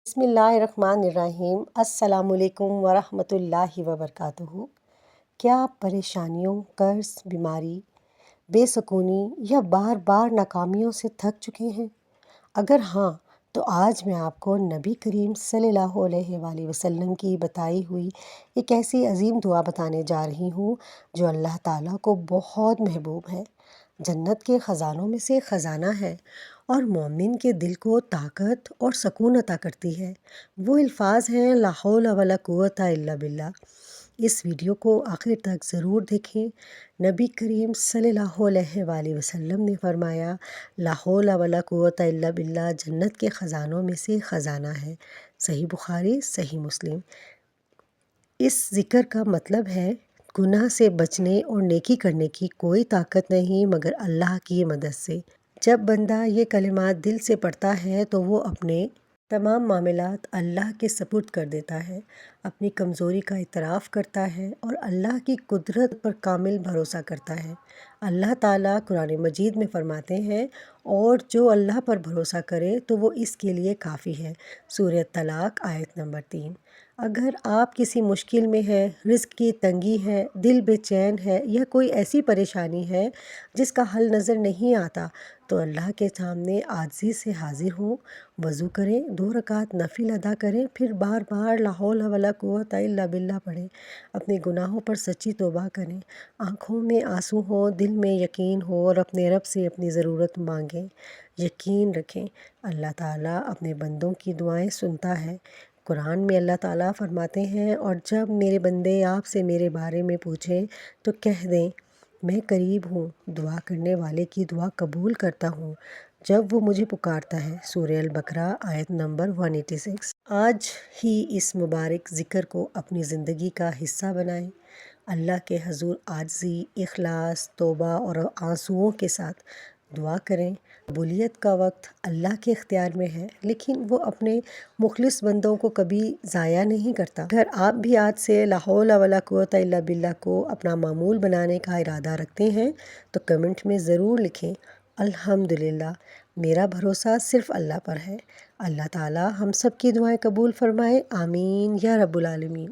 بسم اللہ الرحمن الرحیم۔ السلام علیکم ورحمۃ اللہ وبرکاتہ۔ کیا پریشانیوں، قرض، بیماری، بے سکونی یا بار بار ناکامیوں سے تھک چکے ہیں؟ اگر ہاں تو آج میں آپ کو نبی کریم صلی اللہ علیہ وآلہ وسلم کی بتائی ہوئی ایک ایسی عظیم دعا بتانے جا رہی ہوں جو اللہ تعالیٰ کو بہت محبوب ہے، جنت کے خزانوں میں سے خزانہ ہے اور مومن کے دل کو طاقت اور سکون عطا کرتی ہے۔ وہ الفاظ ہیں لا حول ولا قوت الا باللہ۔ اس ویڈیو کو آخر تک ضرور دیکھیں۔ نبی کریم صلی اللہ علیہ وآلہ وسلم نے فرمایا لا حول ولا قوت الا باللہ جنت کے خزانوں میں سے خزانہ ہے۔ صحیح بخاری، صحیح مسلم۔ اس ذکر کا مطلب ہے گناہ سے بچنے اور نیکی کرنے کی کوئی طاقت نہیں مگر اللہ کی مدد سے۔ جب بندہ یہ کلمات دل سے پڑھتا ہے تو وہ اپنے تمام معاملات اللہ کے سپرد کر دیتا ہے، اپنی کمزوری کا اعتراف کرتا ہے اور اللہ کی قدرت پر کامل بھروسہ کرتا ہے۔ اللہ تعالیٰ قرآن مجید میں فرماتے ہیں اور جو اللہ پر بھروسہ کرے تو وہ اس کے لیے کافی ہے۔ سورہ طلاق آیت نمبر 3۔ اگر آپ کسی مشکل میں ہیں، رزق کی تنگی ہے، دل بے چین ہے یا کوئی ایسی پریشانی ہے جس کا حل نظر نہیں آتا تو اللہ کے سامنے عاجزی سے حاضر ہوں، وضو کریں، 2 رکعت نفل ادا کریں، پھر بار بار لا حول ولا قوت الا باللہ پڑھیں، اپنے گناہوں پر سچی توبہ کریں، آنکھوں میں آنسو ہوں، دل میں یقین ہو اور اپنے رب سے اپنی ضرورت مانگیں۔ یقین رکھیں اللہ تعالیٰ اپنے بندوں کی دعائیں سنتا ہے۔ قرآن میں اللہ تعالیٰ فرماتے ہیں اور جب میرے بندے آپ سے میرے بارے میں پوچھیں تو کہہ دیں میں قریب ہوں، دعا کرنے والے کی دعا قبول کرتا ہوں جب وہ مجھے پکارتا ہے۔ سورہ البقرہ آیت نمبر 186۔ آج ہی اس مبارک ذکر کو اپنی زندگی کا حصہ بنائیں۔ اللہ کے حضور عاجزی، اخلاص، توبہ اور آنسوؤں کے ساتھ دعا کریں۔ قبولیت کا وقت اللہ کے اختیار میں ہے لیکن وہ اپنے مخلص بندوں کو کبھی ضائع نہیں کرتا۔ اگر آپ بھی آج سے لا حول ولا قوت الا باللہ کو اپنا معمول بنانے کا ارادہ رکھتے ہیں تو کمنٹ میں ضرور لکھیں الحمدللہ، میرا بھروسہ صرف اللہ پر ہے۔ اللہ تعالیٰ ہم سب کی دعائیں قبول فرمائے، آمین یا رب العالمین۔